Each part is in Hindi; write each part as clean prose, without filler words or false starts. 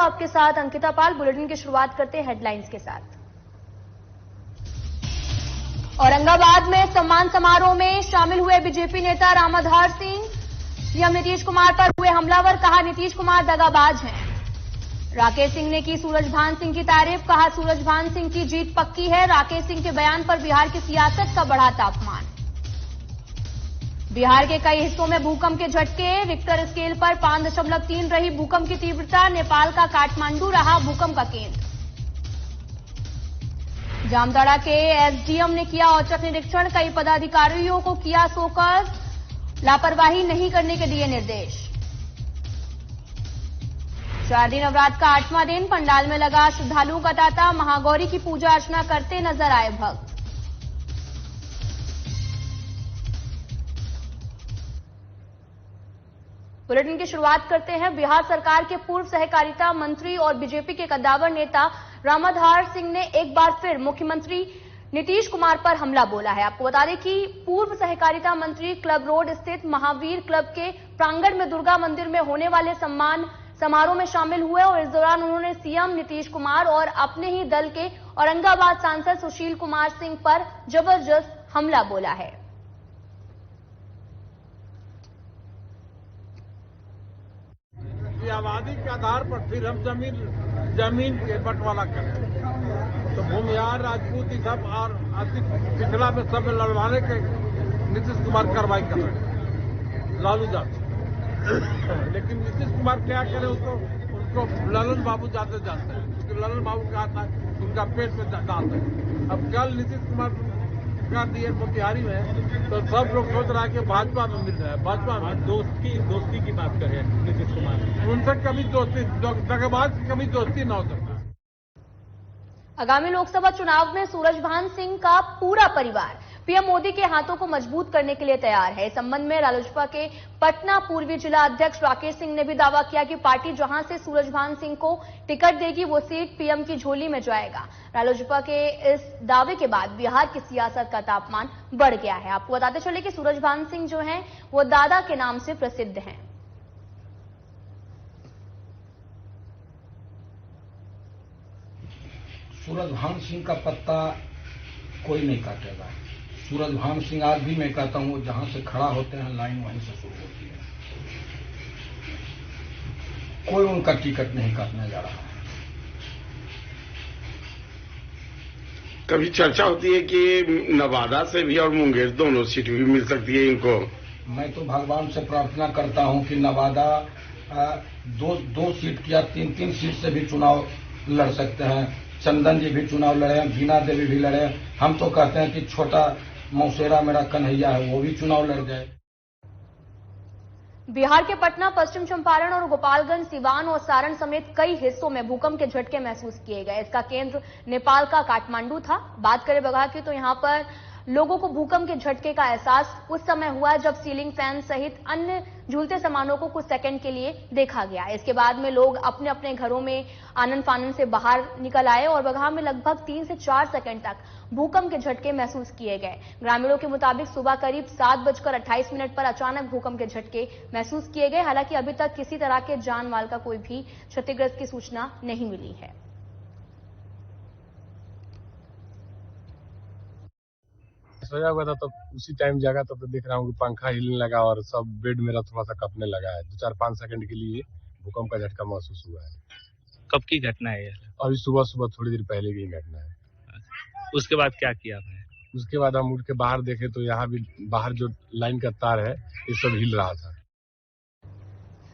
आपके साथ अंकिता पाल। बुलेटिन की शुरुआत करते हैं हेडलाइंस के साथ। औरंगाबाद में सम्मान समारोह में शामिल हुए बीजेपी नेता रामाधार सिंह। सीएम नीतीश कुमार पर हुए हमलावर, कहा नीतीश कुमार दगाबाज हैं। राकेश सिंह ने की सूरजभान सिंह की तारीफ, कहा सूरजभान सिंह की जीत पक्की है। राकेश सिंह के बयान पर बिहार की सियासत का बढ़ा तापमान। बिहार के कई हिस्सों में भूकंप के झटके, रिक्टर स्केल पर 5.3 रही भूकंप की तीव्रता। नेपाल का काठमांडू रहा भूकंप का केंद्र। जामताड़ा के एसडीएम ने किया औचक निरीक्षण, कई पदाधिकारियों को किया शोकॉज, लापरवाही नहीं करने के दिए निर्देश। 4 दिन नवरात्र का 8वां दिन, पंडाल में लगा श्रद्धालुओं का तांता। महागौरी की पूजा अर्चना करते नजर आए भक्त। बुलेटिन की शुरुआत करते हैं। बिहार सरकार के पूर्व सहकारिता मंत्री और बीजेपी के कद्दावर नेता रामाधार सिंह ने एक बार फिर मुख्यमंत्री नीतीश कुमार पर हमला बोला है। आपको बता दें कि पूर्व सहकारिता मंत्री क्लब रोड स्थित महावीर क्लब के प्रांगण में दुर्गा मंदिर में होने वाले सम्मान समारोह में शामिल हुए और इस दौरान उन्होंने सीएम नीतीश कुमार और अपने ही दल के औरंगाबाद सांसद सुशील कुमार सिंह पर जबरदस्त हमला बोला है। आबादी के आधार पर फिर हम जमीन के बंटवारा करें तो भूमिहार राजपूत सब और अति पिछड़ा में सब लड़वाने के नीतीश कुमार कार्रवाई कर रहे हैं लालू यादव। लेकिन नीतीश कुमार क्या करे उनको ललन बाबू जाते जानते हैं, क्योंकि ललन बाबू कहा था उनका पेट में डालते हैं। अब कल नीतीश कुमार का दिए मोतिहारी में तो सब लोग सोच रहा है कि भाजपा में मिल रहा है। भाजपा में दोस्ती की बात करें नीतीश कुमार, उनसे कभी दोस्ती दगाबाज कभी दोस्ती न हो सकता। आगामी लोकसभा चुनाव में सूरजभान सिंह का पूरा परिवार पीएम मोदी के हाथों को मजबूत करने के लिए तैयार है। इस संबंध में रालोसपा के पटना पूर्वी जिला अध्यक्ष राकेश सिंह ने भी दावा किया कि पार्टी जहां से सूरजभान सिंह को टिकट देगी वो सीट पीएम की झोली में जाएगा। रालोसपा के इस दावे के बाद बिहार की सियासत का तापमान बढ़ गया है। आपको बताते चले कि सूरजभान सिंह जो हैं वो दादा के नाम से प्रसिद्ध हैं। सूरजभान सिंह का पत्ता कोई नहीं काटेगा। सूरजभान सिंह आज भी मैं कहता हूं जहां से खड़ा होते हैं लाइन वहीं से शुरू होती है। कोई उनका टिकट नहीं काटने जा रहा है। कभी चर्चा होती है कि नवादा से भी और मुंगेर दोनों सीट भी मिल सकती है इनको। मैं तो भगवान से प्रार्थना करता हूं कि नवादा दो सीट या 3 सीट से भी चुनाव लड़ सकते हैं। चंदन जी भी चुनाव लड़े हैं, बीना देवी भी लड़े हैं। हम तो कहते हैं कि छोटा मौसेरा मेरा कन्हैया है, वो भी चुनाव लड़ जाए। बिहार के पटना, पश्चिम चंपारण और गोपालगंज, सिवान और सारण समेत कई हिस्सों में भूकंप के झटके महसूस किए गए। इसका केंद्र नेपाल का काठमांडू था। बात करें बगहा की तो यहां पर लोगों को भूकंप के झटके का एहसास उस समय हुआ जब सीलिंग फैन सहित अन्य झूलते सामानों को कुछ सेकंड के लिए देखा गया। इसके बाद में लोग अपने अपने घरों में आनन फानन से बाहर निकल आए और बगहा में लगभग 3 से 4 सेकंड तक भूकंप के झटके महसूस किए गए। ग्रामीणों के मुताबिक सुबह करीब 7:28 पर अचानक भूकंप के झटके महसूस किए गए। हालांकि अभी तक किसी तरह के जान माल का कोई भी क्षतिग्रस्त की सूचना नहीं मिली है। सोया हुआ था तो उसी टाइम जागा तो देख रहा हूँ कि पंखा हिलने लगा और सब बेड मेरा थोड़ा सा कपने लगा है। 2-4-5 सेकंड के लिए भूकंप का झटका महसूस हुआ है। कब की घटना है? अभी सुबह थोड़ी देर पहले की घटना है। उसके बाद क्या किया आपने? उसके बाद हम उठ के बाहर देखे तो यहाँ भी बाहर जो लाइन का तार है ये सब हिल रहा था।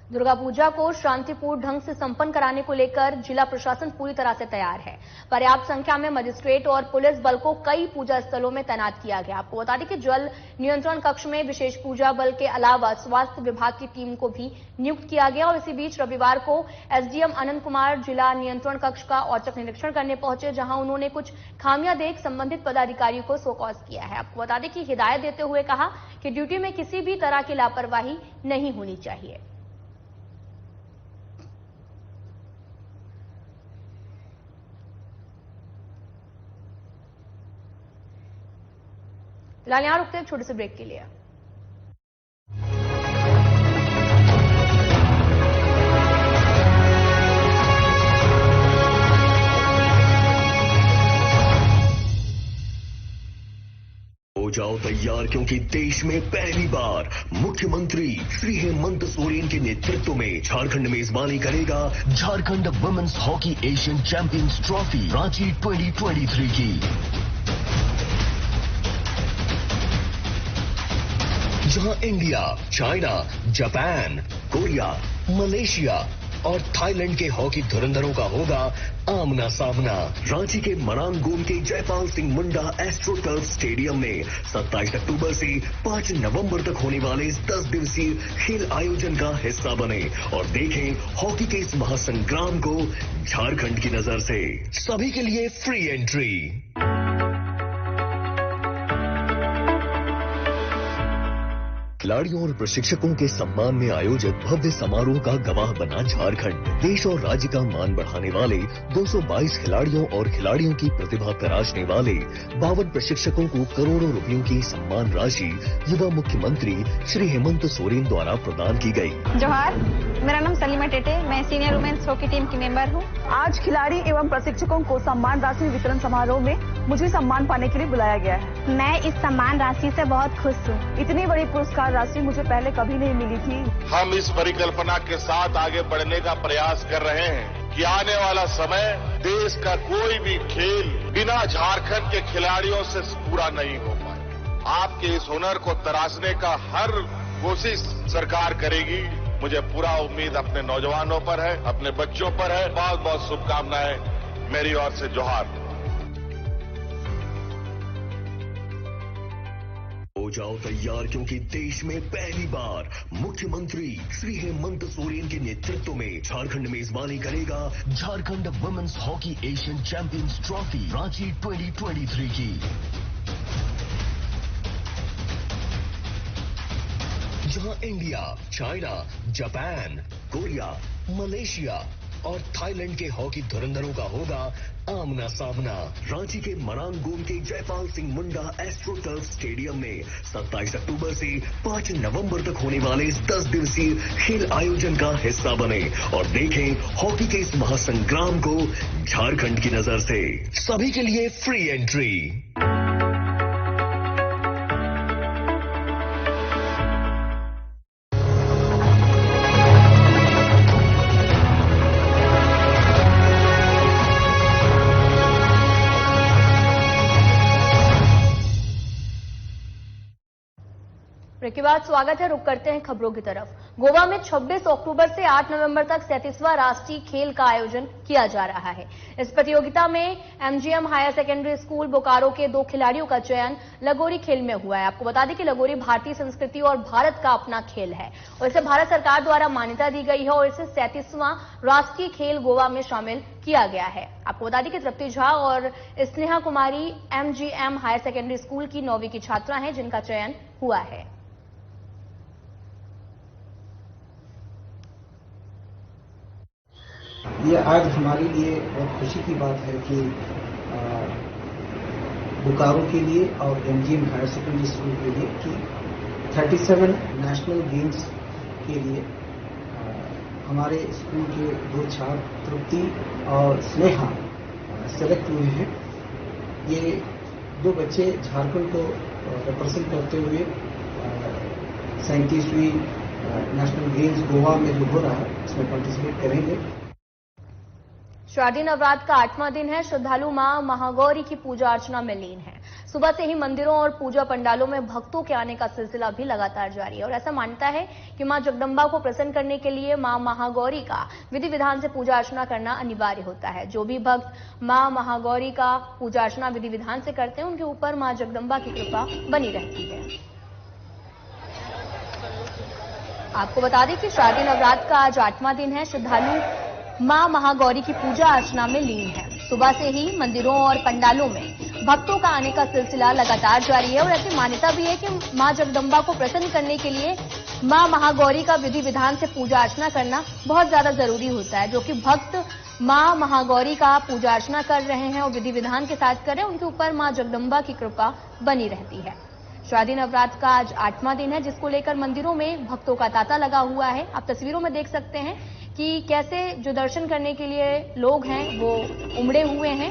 दुर्गा पूजा को शांतिपूर्ण ढंग से संपन्न कराने को लेकर जिला प्रशासन पूरी तरह से तैयार है। पर्याप्त संख्या में मजिस्ट्रेट और पुलिस बल को कई पूजा स्थलों में तैनात किया गया। आपको बता दें कि जल नियंत्रण कक्ष में विशेष पूजा बल के अलावा स्वास्थ्य विभाग की टीम को भी नियुक्त किया गया और इसी बीच रविवार को एसडीएम अनंत कुमार जिला नियंत्रण कक्ष का औचक निरीक्षण करने पहुंचे, जहां उन्होंने कुछ खामियां देख संबंधित पदाधिकारियों को शोकॉज किया है। आपको बता दें कि हिदायत देते हुए कहा कि ड्यूटी में किसी भी तरह की लापरवाही नहीं होनी चाहिए। फिलहाल यहां रुकते हैं छोटे से ब्रेक के लिए। जाओ तैयार, क्योंकि देश में पहली बार मुख्यमंत्री श्री हेमंत सोरेन के नेतृत्व में झारखंड मेजबानी करेगा Jharkhand women's hockey Asian champions trophy Ranchi 2023 की। जहां India, China, Japan, Korea, Malaysia और थाईलैंड के हॉकी धुरंधरों का होगा आमना सामना। रांची के मरांगोम के Jaipal Singh Munda astro turf stadium में 27 अक्टूबर से 5 नवंबर तक होने वाले इस 10 दिवसीय खेल आयोजन का हिस्सा बने और देखें हॉकी के इस महासंग्राम को झारखंड की नजर से। सभी के लिए फ्री एंट्री। खिलाड़ियों और प्रशिक्षकों के सम्मान में आयोजित भव्य समारोह का गवाह बना झारखंड। देश और राज्य का मान बढ़ाने वाले 222 खिलाड़ियों और खिलाड़ियों की प्रतिभा तराशने वाले 52 प्रशिक्षकों को करोड़ों रुपयों की सम्मान राशि युवा मुख्यमंत्री श्री हेमंत सोरेन द्वारा प्रदान की गई। जोहार, मेरा नाम सलीमा टेटे, मैं सीनियर वुमेन्स हॉकी टीम की मेंबर हूँ। आज खिलाड़ी एवं प्रशिक्षकों को सम्मान राशि वितरण समारोह में मुझे सम्मान पाने के लिए बुलाया गया है। मैं इस सम्मान राशि से बहुत खुश हूँ। इतनी बड़ी पुरस्कार राशि मुझे पहले कभी नहीं मिली थी। हम इस परिकल्पना के साथ आगे बढ़ने का प्रयास कर रहे हैं कि आने वाला समय देश का कोई भी खेल बिना झारखंड के खिलाड़ियों से पूरा नहीं हो पाए। आपके इस हुनर को तराशने का हर कोशिश सरकार करेगी। मुझे पूरा उम्मीद अपने नौजवानों पर है, अपने बच्चों पर है। बहुत बहुत शुभकामनाएं मेरी ओर से। जोहार। हो जाओ तैयार, क्योंकि देश में पहली बार मुख्यमंत्री श्री हेमंत सोरेन के नेतृत्व में झारखंड मेजबानी करेगा Jharkhand women's hockey Asian champions trophy Ranchi 2023 की। जहां India, China, Japan, Korea, Malaysia और थाईलैंड के हॉकी धुरंधरों का होगा आमना सामना। रांची के मरांगोम के Jaipal Singh Munda astro turf stadium में 27 अक्टूबर से 5 नवंबर तक होने वाले इस 10 दिवसीय खेल आयोजन का हिस्सा बने और देखें हॉकी के इस महासंग्राम को झारखंड की नजर से। सभी के लिए फ्री एंट्री। ब्रेक के बाद स्वागत है। रुक करते हैं खबरों की तरफ। गोवा में 26 अक्टूबर से 8 नवंबर तक 37वां राष्ट्रीय खेल का आयोजन किया जा रहा है। इस प्रतियोगिता में MGM higher secondary school Bokaro के 2 खिलाड़ियों का चयन लगोरी खेल में हुआ है। आपको बता दें कि लगोरी भारतीय संस्कृति और भारत का अपना खेल है और इसे भारत सरकार द्वारा मान्यता दी गई है और इसे 37वां राष्ट्रीय खेल गोवा में शामिल किया गया है। आपको बता दें कि तृप्ति झा और स्नेहा कुमारी एमजीएम हायर सेकेंडरी स्कूल की 9वीं की छात्रा हैं जिनका चयन हुआ है। ये आज हमारे लिए बहुत खुशी की बात है कि बोकारो के लिए और एमजीएम हायर सेकेंडरी स्कूल के लिए कि 37 नेशनल गेम्स के लिए हमारे स्कूल के 2 छात्र तृप्ति और स्नेहा सेलेक्ट हुए हैं। ये 2 बच्चे झारखंड को रिप्रेजेंट करते हुए 37वीं नेशनल गेम्स गोवा में जो हो रहा है इसमें पार्टिसिपेट करेंगे। शारदीय नवरात्र का 8वां दिन है। श्रद्धालु मां महागौरी की पूजा अर्चना में लीन है। सुबह से ही मंदिरों और पूजा पंडालों में भक्तों के आने का सिलसिला भी लगातार जारी है और ऐसा मान्यता है कि मां जगदम्बा को प्रसन्न करने के लिए मां महागौरी का विधि विधान से पूजा अर्चना करना अनिवार्य होता है। जो भी भक्त मां महागौरी का पूजा अर्चना विधि विधान से करते हैं उनके ऊपर मां जगदम्बा की कृपा बनी रहती है। आपको बता दें कि शारदीय नवरात्र का आज 8वां दिन है। श्रद्धालु मां महागौरी की पूजा अर्चना में लीन है। सुबह से ही मंदिरों और पंडालों में भक्तों का आने का सिलसिला लगातार जारी है और ऐसी मान्यता भी है कि मां जगदम्बा को प्रसन्न करने के लिए मां महागौरी का विधि विधान से पूजा अर्चना करना बहुत ज्यादा जरूरी होता है। जो कि भक्त मां महागौरी का पूजा अर्चना कर रहे हैं और विधि विधान के साथ कर रहे हैं उनके ऊपर मां जगदम्बा की कृपा बनी रहती है। शारदीय नवरात्र का आज 8वां दिन है जिसको लेकर मंदिरों में भक्तों का तांता लगा हुआ है। आप तस्वीरों में देख सकते हैं कि कैसे जो दर्शन करने के लिए लोग हैं वो उमड़े हुए हैं।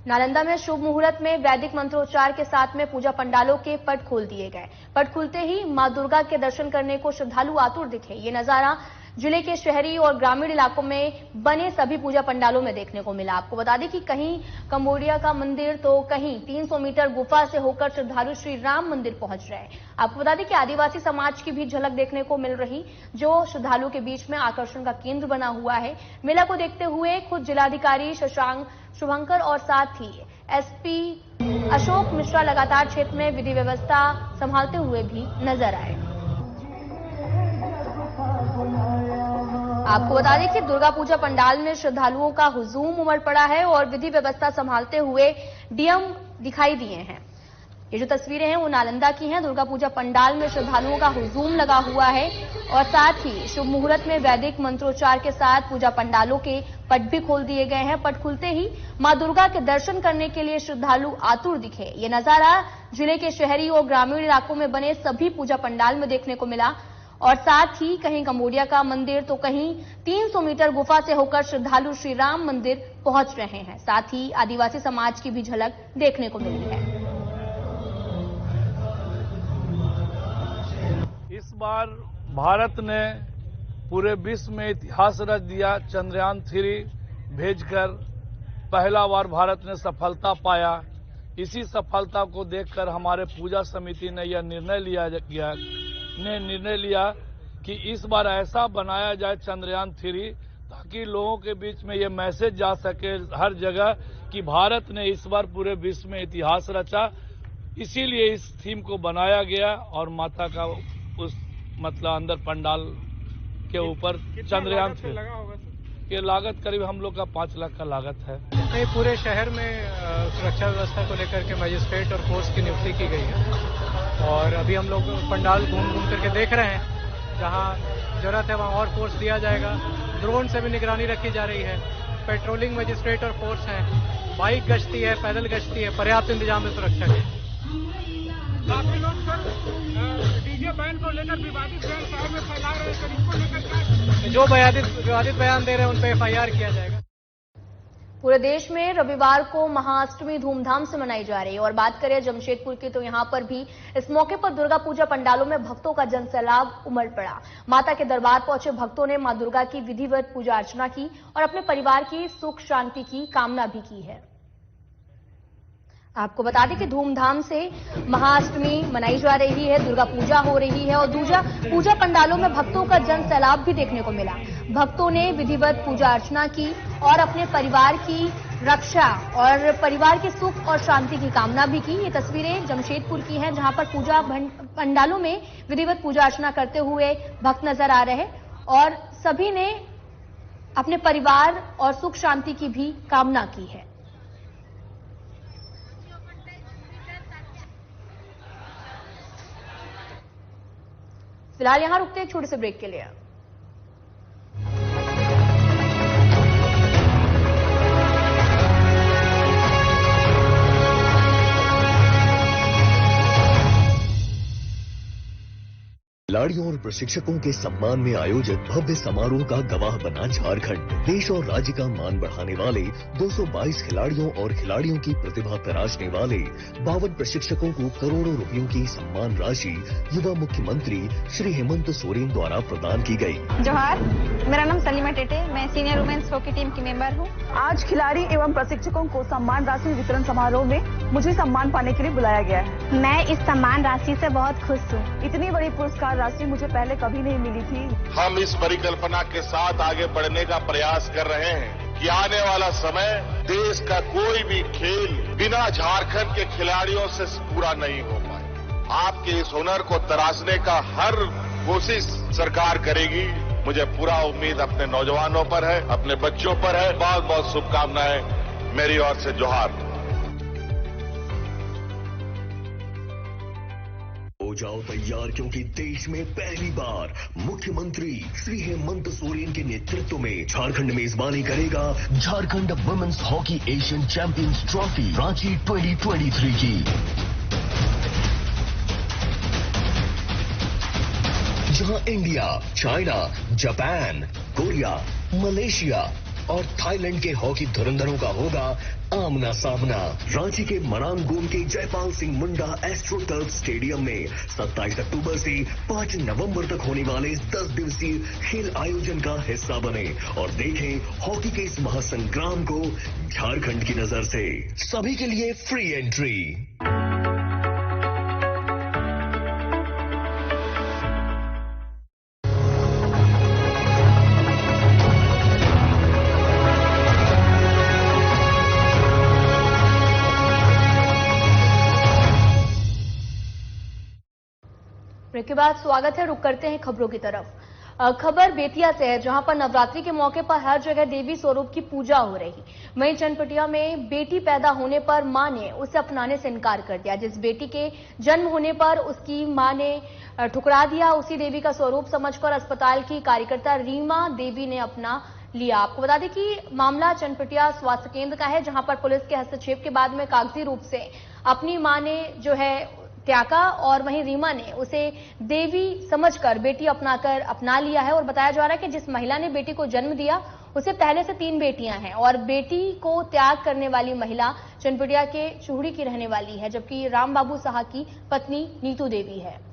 नालंदा में शुभ मुहूर्त में वैदिक मंत्रोच्चार के साथ में पूजा पंडालों के पट खोल दिए गए। पट खुलते ही मां दुर्गा के दर्शन करने को श्रद्धालु आतुर दिखे। ये नजारा जिले के शहरी और ग्रामीण इलाकों में बने सभी पूजा पंडालों में देखने को मिला। आपको बता दें कि कहीं कंबोडिया का मंदिर तो कहीं 300 मीटर गुफा से होकर श्रद्धालु श्री राम मंदिर पहुंच रहे हैं। आपको बता दें कि आदिवासी समाज की भी झलक देखने को मिल रही, जो श्रद्धालुओं के बीच में आकर्षण का केंद्र बना हुआ है। मेला को देखते हुए खुद जिलाधिकारी शशांक शुभंकर और साथ ही एसपी अशोक मिश्रा लगातार क्षेत्र में विधि व्यवस्था संभालते हुए भी नजर आए। आपको बता दें कि दुर्गा पूजा पंडाल में श्रद्धालुओं का हुजूम उमड़ पड़ा है और विधि व्यवस्था संभालते हुए डीएम दिखाई दिए हैं। ये जो तस्वीरें हैं वो नालंदा की हैं। दुर्गा पूजा पंडाल में श्रद्धालुओं का हुजूम लगा हुआ है और साथ ही शुभ मुहूर्त में वैदिक मंत्रोच्चार के साथ पूजा पंडालों के पट भी खोल दिए गए हैं। पट खुलते ही मां दुर्गा के दर्शन करने के लिए श्रद्धालु आतुर दिखे। ये नजारा जिले के शहरी और ग्रामीण इलाकों में बने सभी पूजा पंडाल में देखने को मिला और साथ ही कहीं कंबोडिया का मंदिर तो कहीं 300 मीटर गुफा से होकर श्रद्धालु श्री राम मंदिर पहुंच रहे हैं। साथ ही आदिवासी समाज की भी झलक देखने को मिली है। इस बार भारत ने पूरे विश्व में इतिहास रच दिया। चंद्रयान 3 भेजकर पहला बार भारत ने सफलता पाया। इसी सफलता को देखकर हमारे पूजा समिति ने यह निर्णय लिया कि इस बार ऐसा बनाया जाए चंद्रयान 3 ताकि लोगों के बीच में यह मैसेज जा सके हर जगह कि भारत ने इस बार पूरे विश्व में इतिहास रचा। इसीलिए इस थीम को बनाया गया और माता का उस मतलब अंदर पंडाल के ऊपर चंद्रयान 3 की लागत करीब हम लोग का 5 लाख का लागत है। नहीं, पूरे शहर में सुरक्षा व्यवस्था को लेकर के मजिस्ट्रेट और फोर्स की नियुक्ति की गई है और अभी हम लोग पंडाल घूम करके देख रहे हैं। जहां जरूरत है वहां और फोर्स दिया जाएगा। ड्रोन से भी निगरानी रखी जा रही है। पेट्रोलिंग मजिस्ट्रेट और फोर्स है। बाइक गश्ती है, पैदल गश्ती है। पर्याप्त इंतजाम है सुरक्षा के। काफी लोग सर डीजे बैन को लेकर विवादित बयान शहर में फैला रहे हैं। इसको लेकर क्या जो विवादित बयान दे रहे हैं उन पर FIR किया जाएगा। पूरे देश में रविवार को महाअष्टमी धूमधाम से मनाई जा रही है और बात करें जमशेदपुर की तो यहां पर भी इस मौके पर दुर्गा पूजा पंडालों में भक्तों का जनसैलाब उमड़ पड़ा। माता के दरबार पहुंचे भक्तों ने मां दुर्गा की विधिवत पूजा अर्चना की और अपने परिवार की सुख शांति की कामना भी की है। आपको बता दें कि धूमधाम से महाअष्टमी मनाई जा रही है, दुर्गा पूजा हो रही है और पूजा पंडालों में भक्तों का जन सैलाब भी देखने को मिला। भक्तों ने विधिवत पूजा अर्चना की और अपने परिवार की रक्षा और परिवार के सुख और शांति की कामना भी की। ये तस्वीरें जमशेदपुर की हैं जहां पर पूजा पंडालों में विधिवत पूजा अर्चना करते हुए भक्त नजर आ रहे हैं और सभी ने अपने परिवार और सुख शांति की भी कामना की है। फिलहाल यहां रुकते हैं छोटे से ब्रेक के लिए। खिलाड़ियों और प्रशिक्षकों के सम्मान में आयोजित भव्य समारोह का गवाह बना झारखंड। देश और राज्य का मान बढ़ाने वाले 222 खिलाड़ियों और खिलाड़ियों की प्रतिभा तराशने वाले 52 प्रशिक्षकों को करोड़ों रुपयों की सम्मान राशि युवा मुख्यमंत्री श्री हेमंत सोरेन द्वारा प्रदान की गई। जोहार, मेरा नाम सलीमा टेटे, मैं सीनियर वुमेन्स हॉकी टीम की मेंबर हूँ। आज खिलाड़ी एवं प्रशिक्षकों को सम्मान राशि वितरण समारोह में मुझे सम्मान पाने के लिए बुलाया गया है। मैं इस सम्मान राशि से बहुत खुश हूँ। इतनी बड़ी पुरस्कार राशि मुझे पहले कभी नहीं मिली थी। हम इस परिकल्पना के साथ आगे बढ़ने का प्रयास कर रहे हैं कि आने वाला समय देश का कोई भी खेल बिना झारखंड के खिलाड़ियों से पूरा नहीं हो पाए। आपके इस हुनर को तराशने का हर कोशिश सरकार करेगी। मुझे पूरा उम्मीद अपने नौजवानों पर है, अपने बच्चों पर है। बहुत बहुत शुभकामनाएं मेरी ओर से। जोहार। हो जाओ तैयार, क्योंकि देश में पहली बार मुख्यमंत्री श्री हेमंत सोरेन के नेतृत्व में झारखंड मेजबानी करेगा Jharkhand women's hockey Asian champions trophy Ranchi 2023 की। जहां India, China, Japan, Korea, Malaysia और थाईलैंड के हॉकी धुरंधरों का होगा आमना सामना। रांची के मनांगगोम के Jaipal Singh Munda astro turf stadium में 27 अक्टूबर से 5 नवंबर तक होने वाले इस 10 दिवसीय खेल आयोजन का हिस्सा बने और देखें हॉकी के इस महासंग्राम को झारखंड की नजर से। सभी के लिए फ्री एंट्री। ब्रेक के बाद स्वागत है। रुक करते हैं खबरों की तरफ। खबर बेतिया से है, जहां पर नवरात्रि के मौके पर हर जगह देवी स्वरूप की पूजा हो रही। वहीं चनपटिया में बेटी पैदा होने पर मां ने उसे अपनाने से इनकार कर दिया। जिस बेटी के जन्म होने पर उसकी मां ने ठुकरा दिया, उसी देवी का स्वरूप समझकर अस्पताल की कार्यकर्ता रीमा देवी ने अपना लिया। आपको बता दें कि मामला चनपटिया स्वास्थ्य केंद्र का है, जहां पर पुलिस के हस्तक्षेप के बाद में कागजी रूप से अपनी मां ने जो है त्यागा और वहीं रीमा ने उसे देवी समझकर बेटी अपना लिया है। और बताया जा रहा है कि जिस महिला ने बेटी को जन्म दिया उसे पहले से 3 बेटियां हैं और बेटी को त्याग करने वाली महिला चनपटिया के चूड़ी की रहने वाली है, जबकि रामबाबू साहा की पत्नी नीतू देवी है।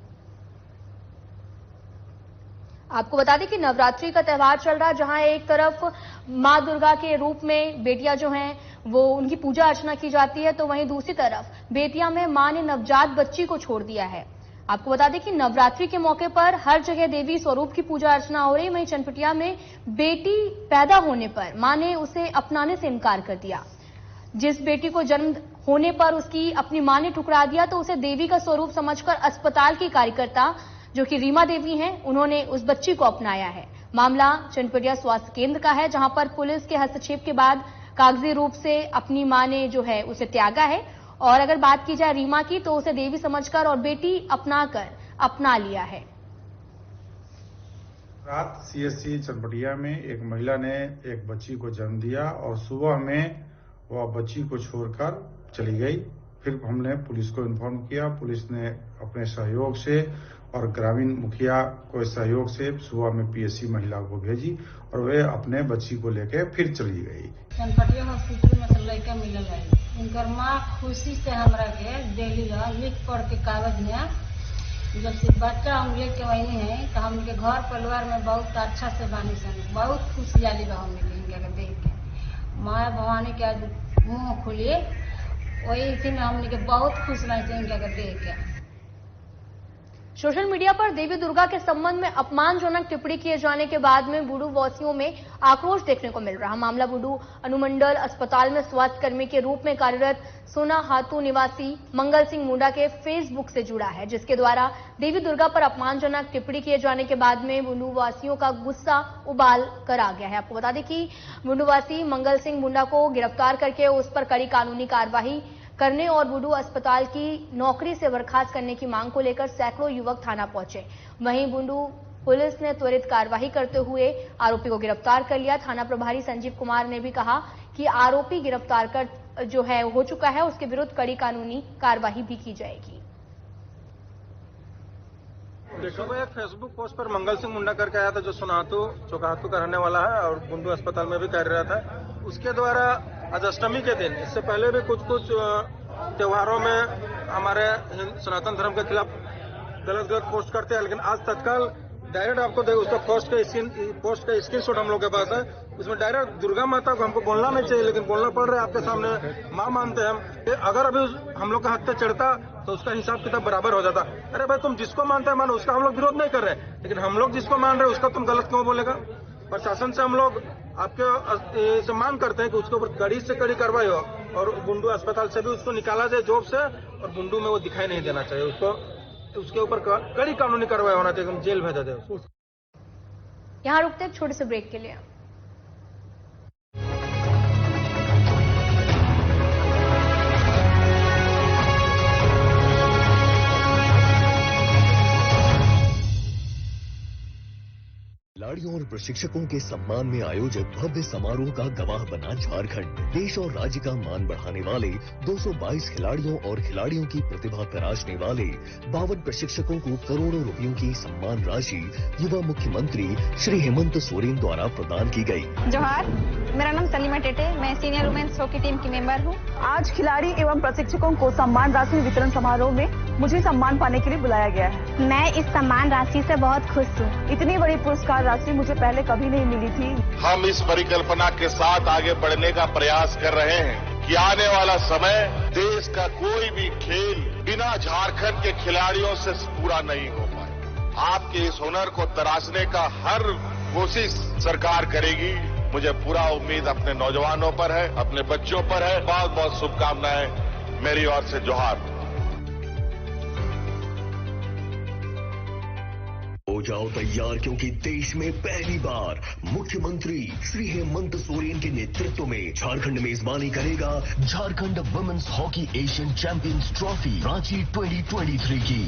आपको बता दें कि नवरात्रि का त्यौहार चल रहा है, जहां एक तरफ मां दुर्गा के रूप में बेटियां जो हैं वो उनकी पूजा अर्चना की जाती है, तो वहीं दूसरी तरफ बेतिया में मां ने नवजात बच्ची को छोड़ दिया है। आपको बता दें कि नवरात्रि के मौके पर हर जगह देवी स्वरूप की पूजा अर्चना हो रही है। वहीं चनपटिया में बेटी पैदा होने पर मां ने उसे अपनाने से इनकार कर दिया। जिस बेटी को जन्म होने पर उसकी अपनी मां ने ठुकरा दिया, तो उसे देवी का स्वरूप समझकर अस्पताल की कार्यकर्ता जो कि रीमा देवी हैं, उन्होंने उस बच्ची को अपनाया है। मामला चनपटिया स्वास्थ्य केंद्र का है, जहां पर पुलिस के हस्तक्षेप के बाद कागजी रूप से अपनी मां ने जो है उसे त्यागा है। और अगर बात की जाए रीमा की, तो उसे देवी समझकर और बेटी अपना लिया है। रात सीएससी चनपटिया में एक महिला ने एक बच्ची को जन्म दिया और सुबह में वह बच्ची को छोड़कर चली गई। फिर हमने पुलिस को इन्फॉर्म किया। पुलिस ने अपने सहयोग से और ग्रामीण मुखिया को सहयोग से सुबह में पीएससी महिला को भेजी और वे अपने बच्ची को लेकर फिर चली गई। चनपटिया हॉस्पिटल में लड़का मिलल है, उनकर माँ खुशी से हमरा के डेली लिख पढ़ के कागज में जब से बच्चा हम लेके वही है, तो हमके घर परिवार में बहुत अच्छा से बानी सन, बहुत खुशहाली बा हमके देख के। माँ भवानी के आज मुँह खुली, वही थी हमके बहुत खुश रहे इनके देख के। सोशल मीडिया पर देवी दुर्गा के संबंध में अपमानजनक टिप्पणी किए जाने के बाद में बूडू वासियों में आक्रोश देखने को मिल रहा। मामला बूडू अनुमंडल अस्पताल में स्वास्थ्य कर्मी के रूप में कार्यरत सोना हातू निवासी मंगल सिंह मुंडा के फेसबुक से जुड़ा है, जिसके द्वारा देवी दुर्गा पर अपमानजनक टिप्पणी किए जाने के बाद में बूडू वासियों का गुस्सा उबाल कर आ गया है। आपको बता दें कि बूडू वासी मंगल सिंह मुंडा को गिरफ्तार करके उस पर कड़ी कानूनी कार्रवाई करने और बूडू अस्पताल की नौकरी से बर्खास्त करने की मांग को लेकर सैकड़ों युवक थाना पहुंचे। वहीं बूडू पुलिस ने त्वरित कार्रवाई करते हुए आरोपी को गिरफ्तार कर लिया। थाना प्रभारी संजीव कुमार ने भी कहा कि आरोपी गिरफ्तार कर जो है हो चुका है, उसके विरुद्ध कड़ी कानूनी कार्रवाई भी की जाएगी। देखो, एक फेसबुक पोस्ट पर मंगल सिंह मुंडा करके आया था, जो सोनाहातू चौकाहातू का रहने वाला है और बूडू अस्पताल में भी कार्यरत है। उसके द्वारा आज अष्टमी के दिन, इससे पहले भी कुछ त्योहारों में हमारे सनातन धर्म के खिलाफ गलत पोस्ट करते हैं, लेकिन आज तत्काल डायरेक्ट आपको देखो उसका पोस्ट का स्क्रीनशॉट हम लोग के पास है। उसमें डायरेक्ट दुर्गा माता को हमको बोलना नहीं चाहिए, लेकिन बोलना पड़ रहा है आपके सामने। माँ मानते हैं हम, अगर अभी हम लोग का हत्या चढ़ता तो उसका हिसाब किताब बराबर हो जाता। अरे भाई, तुम जिसको मानते हैं मानो, उसका हम लोग विरोध नहीं कर रहे, लेकिन हम लोग जिसको मान रहे हैं उसका तुम गलत क्यों बोलेगा। प्रशासन से हम लोग आपके से मांग करते हैं कि उसके ऊपर कड़ी से कड़ी कार्रवाई हो और बूडू अस्पताल से भी उसको निकाला जाए जॉब से, और बूडू में वो दिखाई नहीं देना चाहिए। उसके ऊपर कड़ी कानूनी कार्रवाई होना चाहिए, हम जेल भेजा जाए उसको। यहाँ रुकते हैं छोटे से ब्रेक के लिए। खिलाड़ियों और प्रशिक्षकों के सम्मान में आयोजित भव्य समारोह का गवाह बना झारखंड। देश और राज्य का मान बढ़ाने वाले 222 खिलाड़ियों और खिलाड़ियों की प्रतिभा तराशने वाले 52 प्रशिक्षकों को करोड़ों रुपयों की सम्मान राशि युवा मुख्यमंत्री श्री हेमंत सोरेन द्वारा प्रदान की गई। जोहार, मेरा नाम सलीमा टेटे, मैं सीनियर वुमेन्स हॉकी टीम की मेंबर हूँ। आज खिलाड़ी एवं प्रशिक्षकों को सम्मान राशि वितरण समारोह में मुझे सम्मान पाने के लिए बुलाया गया है। मैं इस सम्मान राशि से बहुत खुश हूँ। इतनी बड़ी पुरस्कार राशि मुझे पहले कभी नहीं मिली थी। हम इस परिकल्पना के साथ आगे बढ़ने का प्रयास कर रहे हैं कि आने वाला समय देश का कोई भी खेल बिना झारखंड के खिलाड़ियों से पूरा नहीं हो पाए। आपके इस हुनर को तराशने का हर कोशिश सरकार करेगी। मुझे पूरा उम्मीद अपने नौजवानों पर है, अपने बच्चों पर है। बहुत बहुत शुभकामनाएं मेरी ओर से। जोहार। हो जाओ तैयार, क्योंकि देश में पहली बार मुख्यमंत्री श्री हेमंत सोरेन के नेतृत्व में झारखंड मेजबानी करेगा Jharkhand women's hockey Asian champions trophy Ranchi 2023 की।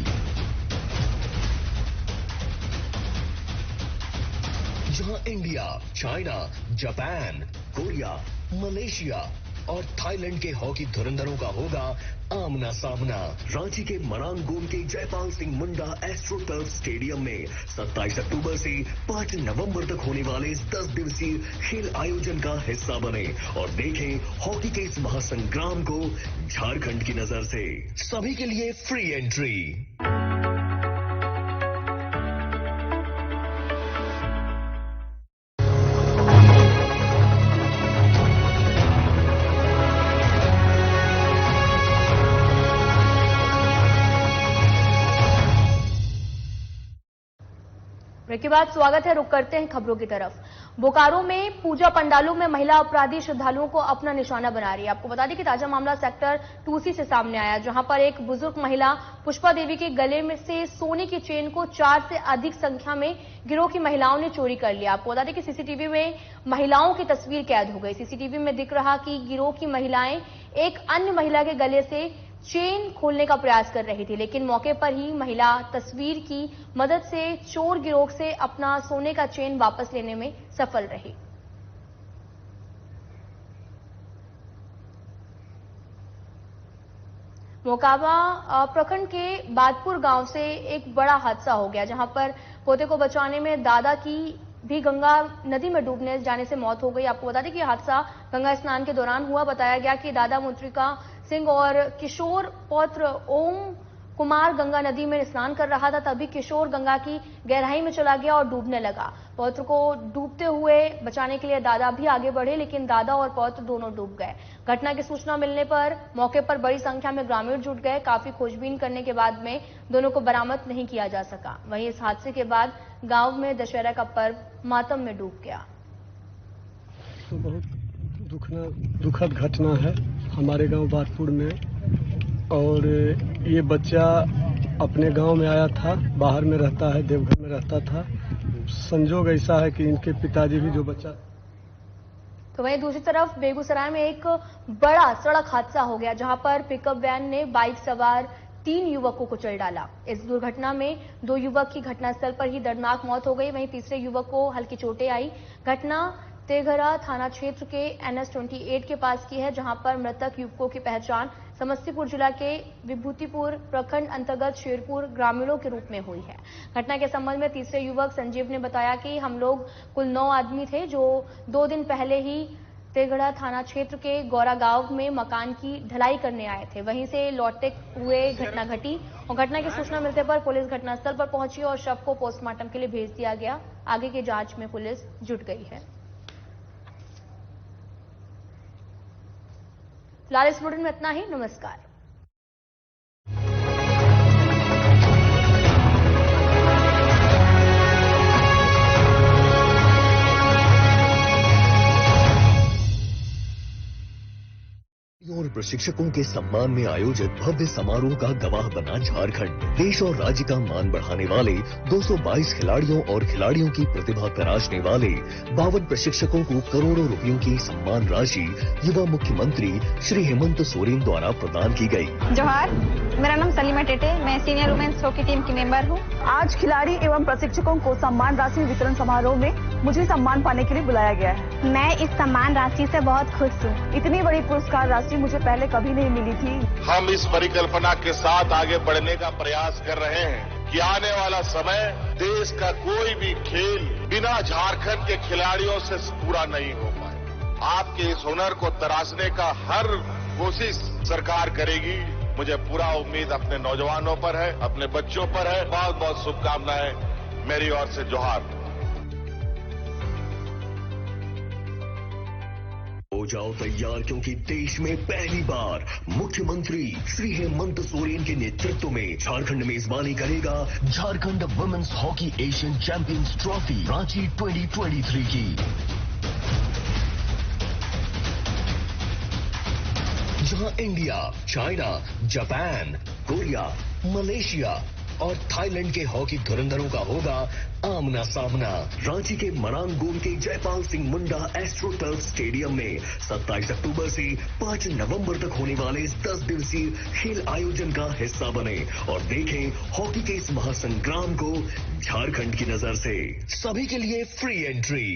जहां India, China, Japan, Korea, Malaysia और थाईलैंड के हॉकी धुरंधरों का होगा आमना सामना। रांची के मरांगोम के Jaipal Singh Munda astro turf stadium में 27 अक्टूबर से 5 नवंबर तक होने वाले इस 10 दिवसीय खेल आयोजन का हिस्सा बने और देखें हॉकी के इस महासंग्राम को झारखंड की नजर से। सभी के लिए फ्री एंट्री। के बाद स्वागत है। रुक करते हैं खबरों की तरफ। बोकारो में पूजा पंडालों में महिला अपराधी श्रद्धालुओं को अपना निशाना बना रही है। आपको बता दें कि ताजा मामला सेक्टर 2C से सामने आया, जहां पर एक बुजुर्ग महिला पुष्पा देवी के गले में से सोने की चेन को 4 से अधिक संख्या में गिरोह की महिलाओं ने चोरी कर लिया। आपको बता दें कि सीसीटीवी में महिलाओं की तस्वीर कैद हो गई। सीसीटीवी में दिख रहा कि गिरोह की महिलाएं एक अन्य महिला के गले से चेन खोलने का प्रयास कर रही थी, लेकिन मौके पर ही महिला तस्वीर की मदद से चोर गिरोह से अपना सोने का चेन वापस लेने में सफल रही। मोकामा प्रखंड के बादपुर गांव से एक बड़ा हादसा हो गया, जहां पर पोते को बचाने में दादा की भी गंगा नदी में डूबने जाने से मौत हो गई। आपको बता दें कि हादसा गंगा स्नान के दौरान हुआ। बताया गया कि दादा मुद्रिका सिंह और किशोर पौत्र ओम कुमार गंगा नदी में स्नान कर रहा था, तभी किशोर गंगा की गहराई में चला गया और डूबने लगा। पौत्र को डूबते हुए बचाने के लिए दादा भी आगे बढ़े, लेकिन दादा और पौत्र दोनों डूब गए। घटना की सूचना मिलने पर मौके पर बड़ी संख्या में ग्रामीण जुट गए। काफी खोजबीन करने के बाद में दोनों को बरामद नहीं किया जा सका। वहीं इस हादसे के बाद गांव में दशहरा का पर्व मातम में डूब गया। तो बहुत दुखद घटना है हमारे गांव बादपुर में, और ये बच्चा अपने गांव में आया था, बाहर में रहता है, देवघर में रहता था। संजोग ऐसा है कि इनके पिताजी भी जो बच्चा। तो वहीं दूसरी तरफ बेगूसराय में एक बड़ा सड़क हादसा हो गया, जहां पर पिकअप वैन ने बाइक सवार 3 युवकों को कुचल डाला। इस दुर्घटना में 2 युवक की घटनास्थल पर ही दर्दनाक मौत हो गई, वहीं तीसरे युवक को हल्की चोटें आई। घटना तेघरा थाना क्षेत्र के NS-28 के पास की है, जहां पर मृतक युवकों की पहचान समस्तीपुर जिला के विभूतिपुर प्रखंड अंतर्गत शेरपुर ग्रामीणों के रूप में हुई है। घटना के संबंध में तीसरे युवक संजीव ने बताया कि हम लोग कुल 9 आदमी थे, जो 2 दिन पहले ही तेघड़ा थाना क्षेत्र के गौरा गांव में मकान की ढलाई करने आए थे। वहीं से लौटते हुए घटना घटी और घटना की सूचना मिलते पर पुलिस घटनास्थल पर पहुंची और शव को पोस्टमार्टम के लिए भेज दिया गया। आगे की जांच में पुलिस जुट गई है। फिलहाल इस बुलेटिन में इतना ही। नमस्कार। और प्रशिक्षकों के सम्मान में आयोजित भव्य समारोह का गवाह बना झारखंड। देश और राज्य का मान बढ़ाने वाले 222 खिलाड़ियों और खिलाड़ियों की प्रतिभा तराशने वाले 52 प्रशिक्षकों को करोड़ों रुपयों की सम्मान राशि युवा मुख्यमंत्री श्री हेमंत सोरेन द्वारा प्रदान की गई। जोहार, मेरा नाम सलीमा टेटे, मैं सीनियर वुमेन्स हॉकी टीम की मेंबर हूँ। आज खिलाड़ी एवं प्रशिक्षकों को सम्मान राशि वितरण समारोह में मुझे सम्मान पाने के लिए बुलाया गया है। मैं इस सम्मान राशि से बहुत खुश हूँ। इतनी बड़ी पुरस्कार राशि मुझे पहले कभी नहीं मिली थी। हम इस परिकल्पना के साथ आगे बढ़ने का प्रयास कर रहे हैं कि आने वाला समय देश का कोई भी खेल बिना झारखंड के खिलाड़ियों से पूरा नहीं हो पाए। आपके इस हुनर को तराशने का हर कोशिश सरकार करेगी। मुझे पूरा उम्मीद अपने नौजवानों पर है, अपने बच्चों पर है। बहुत बहुत शुभकामनाएं मेरी ओर से। जोहार। हो जाओ तैयार, क्योंकि देश में पहली बार मुख्यमंत्री श्री हेमंत सोरेन के नेतृत्व में झारखंड मेजबानी करेगा Jharkhand women's hockey Asian champions trophy Ranchi 2023 की। जहां India, China, Japan, Korea, Malaysia और थाईलैंड के हॉकी धुरंधरों का होगा आमना सामना। रांची के मनांगून के Jaipal Singh Munda astro turf stadium में 27 अक्टूबर से 5 नवंबर तक होने वाले इस 10 दिवसीय खेल आयोजन का हिस्सा बने और देखें हॉकी के इस महासंग्राम को झारखंड की नजर से। सभी के लिए फ्री एंट्री।